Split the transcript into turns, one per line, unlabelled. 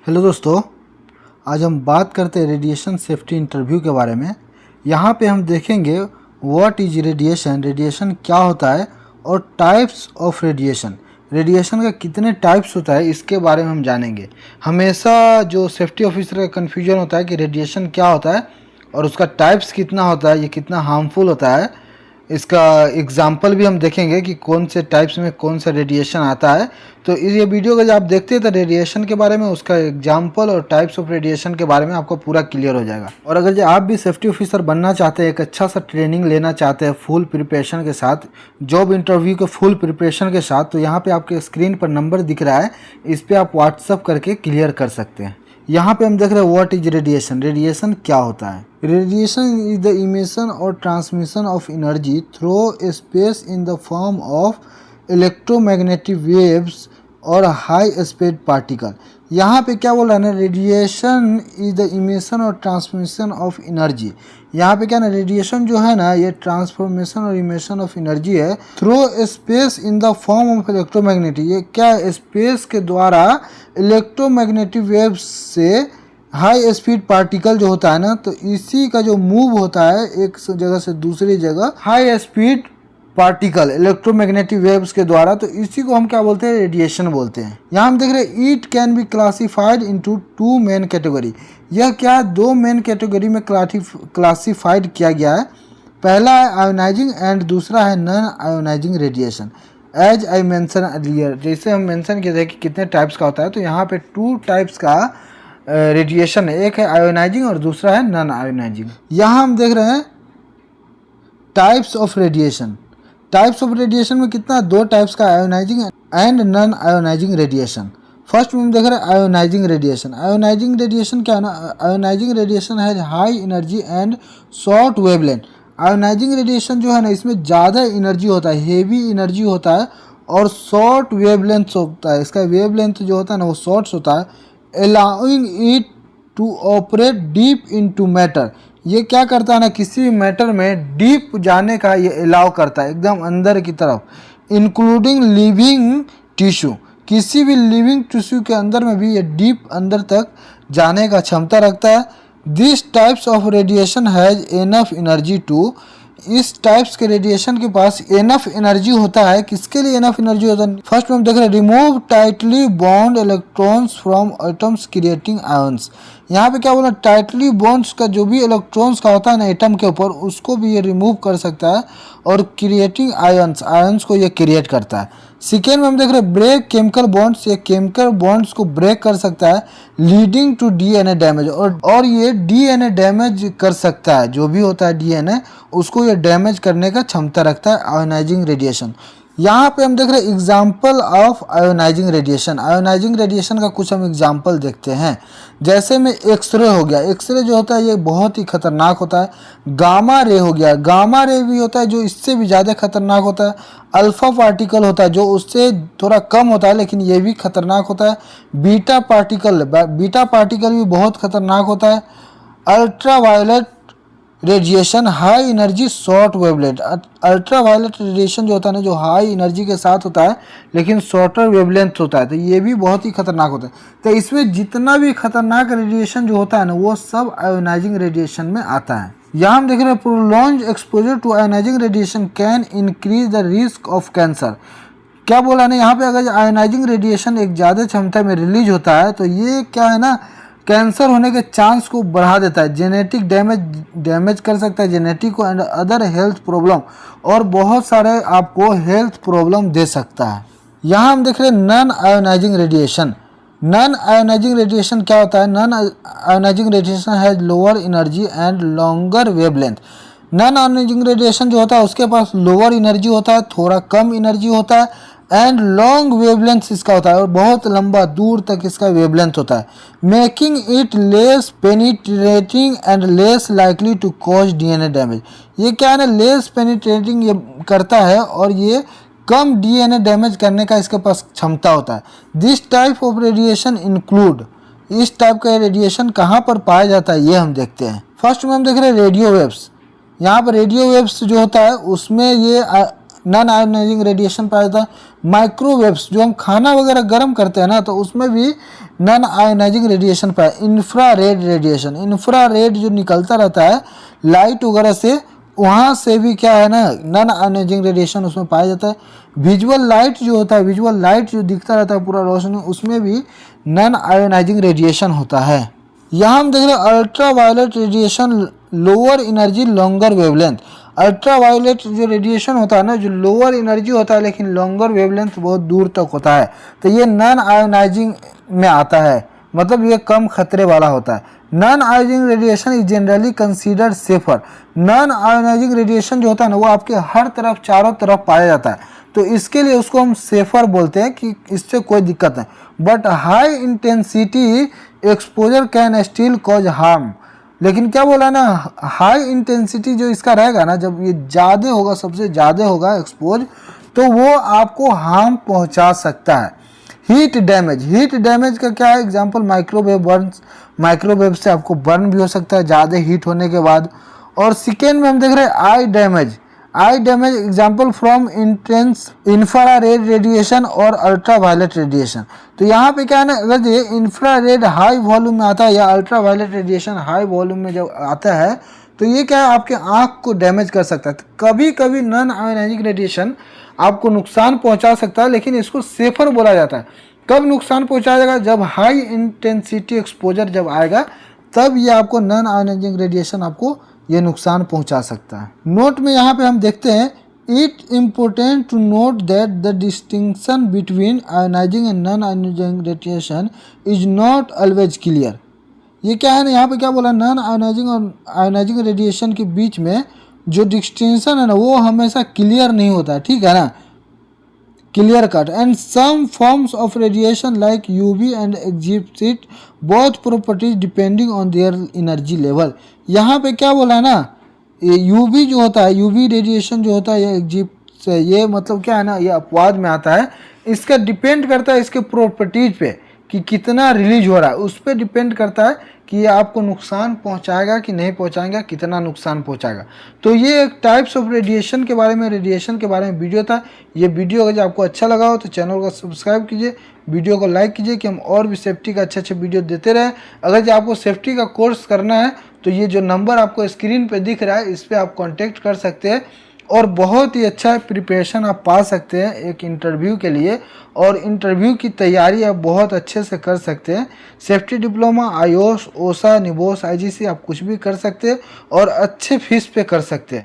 Hello दोस्तों, आज हम बात करते हैं रेडिएशन सेफ्टी इंटरव्यू के बारे में। यहाँ पे हम देखेंगे व्हाट इज रेडिएशन, रेडिएशन क्या होता है और टाइप्स ऑफ रेडिएशन, रेडिएशन का कितने टाइप्स होता है इसके बारे में हम जानेंगे। हमेशा जो सेफ्टी ऑफिसर का कन्फ्यूजन होता है कि रेडिएशन क्या होता है और उसका टाइप्स कितना होता है, ये कितना हार्मफुल होता है। इसका एग्जाम्पल भी हम देखेंगे कि कौन से टाइप्स में कौन सा रेडिएशन आता है। तो ये वीडियो का जब आप देखते हैं तो रेडिएशन के बारे में, उसका एग्जाम्पल और टाइप्स ऑफ रेडिएशन के बारे में आपको पूरा क्लियर हो जाएगा। और अगर जो आप भी सेफ्टी ऑफिसर बनना चाहते हैं, एक अच्छा सा ट्रेनिंग लेना चाहते हैं फुल प्रिपरेशन के साथ, जॉब इंटरव्यू के फुल प्रिपरेशन के साथ, तो यहाँ पे आपके स्क्रीन पर नंबर दिख रहा है, इस पर आप व्हाट्सअप करके क्लियर कर सकते हैं। यहाँ पे हम देख रहे हैं व्हाट इज रेडिएशन, रेडिएशन क्या होता है। रेडिएशन इज द इमिशन और transmission of energy through space in the form of electromagnetic waves और हाई स्पीड पार्टिकल। यहाँ पे क्या बोल रहा है ना, रेडिएशन इज द इमिशन और ट्रांसमिशन ऑफ एनर्जी। यहाँ पे क्या ना, रेडिएशन जो है ना, ये ट्रांसफॉर्मेशन और इमिशन ऑफ एनर्जी है through space in the form of electromagnetic. ये क्या, स्पेस के द्वारा इलेक्ट्रोमैग्नेटिक वेव्स से हाई स्पीड पार्टिकल जो होता है ना, तो इसी का जो मूव होता है एक जगह से दूसरी जगह, high speed particle electromagnetic waves के द्वारा, तो इसी को हम क्या बोलते हैं, रेडिएशन बोलते हैं। यहाँ हम देख रहे हैं it can be classified into two main category. यह क्या, दो मेन कैटेगरी में क्लासिफाइड किया गया है। पहला है आयोनाइजिंग एंड दूसरा है non ionising radiation. As I mention earlier, जैसे हम मेंशन किए थे कि कितने टाइप्स का होता है, तो यहाँ पे टू टाइप्स का रेडिएशन है, एक है आयोनाइजिंग और दूसरा है नॉन आयोनाइजिंग। यहाँ हम देख रहे हैं types of radiation. Types of radiation में कितना, दो टाइप्स का, ionising and non ionising radiation. First में हम देख रहे हैं आयोनाइजिंग रेडिएशन। आयोनाइजिंग रेडिएशन क्या है ना, आयोनाइजिंग रेडिएशन है high energy and short wavelength. Ionising radiation जो है ना, इसमें ज़्यादा एनर्जी होता है, हेवी एनर्जी होता है और शॉर्ट वेवलेंथ होता है। इसका वेवलेंथ जो होता है ना, वो शॉर्ट्स होता है, allowing it to operate deep into matter. ये क्या करता है ना, किसी भी मैटर में डीप जाने का ये अलाउ करता है, एकदम अंदर की तरफ, इंक्लूडिंग लिविंग टिश्यू। किसी भी लिविंग टिश्यू के अंदर में भी ये डीप अंदर तक जाने का क्षमता रखता है। This types of radiation has enough energy to, इस टाइप्स के रेडिएशन के पास एनफ एनर्जी होता है। किसके लिए एनफ एनर्जी होता है, फर्स्ट में हम देख रहे हैं remove tightly bond electrons from atoms creating ions. यहाँ पे क्या बोला, टाइटली बॉन्ड्स का जो भी इलेक्ट्रॉन्स का होता है ना एटम के ऊपर, उसको भी ये रिमूव कर सकता है और क्रिएटिंग आयंस, आयंस को ये क्रिएट करता है। सेकेंड में हम देख रहे हैं ब्रेक केमिकल बॉन्ड्स, ये केमिकल बॉन्ड्स को ब्रेक कर सकता है, लीडिंग टू डीएनए डैमेज, और ये डीएनए डैमेज कर सकता है, जो भी होता है डीएनए उसको ये डैमेज करने का क्षमता रखता है आयोनाइजिंग रेडिएशन। यहाँ पे हम देख रहे हैं example of ionising radiation. Ionising radiation का कुछ हम एग्जाम्पल देखते हैं, जैसे में एक्सरे हो गया। एक्सरे जो होता है ये बहुत ही खतरनाक होता है। गामा रे हो गया, गामा रे भी होता है जो इससे भी ज़्यादा खतरनाक होता है। अल्फा पार्टिकल होता है जो उससे थोड़ा कम होता है, लेकिन ये भी खतरनाक होता है। बीटा पार्टिकल, बीटा पार्टिकल भी बहुत खतरनाक होता है। Ultraviolet radiation high energy short wavelength. Ultraviolet radiation जो होता है ना, जो हाई एनर्जी के साथ होता है लेकिन शॉर्टर वेवलेंथ होता है, तो ये भी बहुत ही खतरनाक होता है। तो इसमें जितना भी खतरनाक रेडिएशन जो होता है ना, वो सब आयोनाइजिंग रेडिएशन में आता है। यहाँ हम देख रहे हैं prolong exposure to ionising radiation can increase the risk of cancer. क्या बोला ना, यहाँ पे अगर आयोनाइजिंग रेडिएशन एक ज़्यादा क्षमता में रिलीज होता है तो ये क्या है ना, कैंसर होने के चांस को बढ़ा देता है, जेनेटिक डैमेज कर सकता है जेनेटिक को, एंड अदर हेल्थ प्रॉब्लम, और बहुत सारे आपको हेल्थ प्रॉब्लम दे सकता है। यहाँ हम देख रहे हैं non ionising radiation. Non ionising radiation क्या होता है, non ionising radiation has lower energy and longer wavelength. Non ionising radiation जो होता है उसके पास लोअर एनर्जी होता है, थोड़ा कम एनर्जी होता है, एंड लॉन्ग वेवलेंथ इसका होता है, और बहुत लंबा दूर तक इसका वेवलेंथ होता है, making it less penetrating and less likely to cause DNA damage. ये क्या है ना, लेस पेनिट्रेटिंग ये करता है और ये कम डीएनए डैमेज करने का इसके पास क्षमता होता है। This type of radiation include, इस टाइप का रेडिएशन कहाँ पर पाया जाता है ये हम देखते हैं। फर्स्ट में हम देख रहे हैं रेडियो वेव्स। यहाँ पर रेडियो वेव्स जो होता है उसमें ये नॉन आयोनाइजिंग रेडिएशन पाया जाता है। माइक्रोवेव्स जो हम खाना वगैरह गर्म करते हैं ना, तो उसमें भी नॉन आयोनाइजिंग रेडिएशन पाया। इंफ्रारेड रेडिएशन, इंफ्रारेड जो निकलता रहता है लाइट वगैरह से, वहाँ से भी क्या है ना, नॉन आयोनाइजिंग रेडिएशन उसमें पाया जाता है। विजुअल लाइट जो होता है, विजुअल लाइट जो दिखता रहता है पूरा रोशनी, उसमें भी नॉन आयोनाइजिंग रेडिएशन होता है। यहाँ हम देख रहे हैं ultraviolet radiation, lower energy longer wavelength. Ultraviolet जो रेडिएशन होता है ना, जो लोअर एनर्जी होता है लेकिन लॉन्गर वेवलेंथ बहुत दूर तक होता है, तो ये नॉन आयोनाइजिंग में आता है, मतलब ये कम खतरे वाला होता है। Non ionising radiation is generally considered safer. Non ionising radiation जो होता है ना, वो आपके हर तरफ, चारों तरफ पाया जाता है, तो इसके लिए उसको हम सेफर बोलते हैं कि इससे कोई दिक्कत नहीं। But high intensity exposure can still cause harm. लेकिन क्या बोला ना, हाई इंटेंसिटी जो इसका रहेगा ना, जब ये ज़्यादा होगा, सबसे ज़्यादा होगा एक्सपोज, तो वो आपको हार्म पहुंचा सकता है। हीट डैमेज, हीट डैमेज का क्या है एग्जांपल, माइक्रोवेव बर्न्स, माइक्रोवेव से आपको बर्न भी हो सकता है ज़्यादा हीट होने के बाद। और सेकेंड में हम देख रहे हैं eye damage, eye damage example from intense infrared radiation और अल्ट्रा वायलेट रेडिएशन। तो यहाँ पे क्या है ना, अगर ये इंफ्रारेड हाई वॉल्यूम में आता है या ultraviolet radiation high volume में जब आता है, तो ये क्या है, आपके आँख को डैमेज कर सकता है। तो कभी कभी नॉन आयोनाइजिंग रेडिएशन आपको नुकसान पहुँचा सकता है, लेकिन इसको सेफर बोला जाता है। कब नुकसान पहुँचाएगा, जब हाई इंटेंसिटी एक्सपोजर जब आएगा, तब ये आपको नॉन आयोनाइजिंग रेडिएशन आपको ये नुकसान पहुंचा सकता है। नोट में यहाँ पे हम देखते हैं, it important to note that the distinction between ionising and non ionising radiation is not always clear. ये क्या है ना, यहाँ पे क्या बोला, नॉन आयोनाइजिंग और आयोनाइजिंग रेडिएशन के बीच में जो डिस्टिंक्शन है ना, वो हमेशा क्लियर नहीं होता है, ठीक है ना, clear cut, and some forms of radiation like UV and exhibit both properties depending on their energy level। यहाँ पे क्या बोला है ना, ये UV जो होता है, UV रेडिएशन जो होता है, ये एग्जिट, ये मतलब क्या है ना, ये अपवाद में आता है। इसका डिपेंड करता है इसके प्रॉपर्टीज पे कि कितना रिलीज हो रहा है, उस पर डिपेंड करता है कि ये आपको नुकसान पहुंचाएगा कि नहीं पहुंचाएगा, कितना नुकसान पहुंचाएगा। तो ये एक टाइप्स ऑफ रेडिएशन के बारे में, रेडिएशन के बारे में वीडियो था। ये वीडियो अगर आपको अच्छा लगा हो तो चैनल को सब्सक्राइब कीजिए, वीडियो को लाइक कीजिए कि हम और भी सेफ्टी का अच्छे वीडियो देते रहें। अगर जो आपको सेफ्टी का कोर्स करना है तो ये जो नंबर आपको स्क्रीन पर दिख रहा है, इस पर आप कॉन्टेक्ट कर सकते हैं और बहुत ही अच्छा प्रिपरेशन आप पा सकते हैं एक इंटरव्यू के लिए, और इंटरव्यू की तैयारी आप बहुत अच्छे से कर सकते हैं। सेफ्टी डिप्लोमा, आईओएस, ओसा, निबोस, आईजीसी, आप कुछ भी कर सकते हैं और अच्छे फीस पे कर सकते हैं।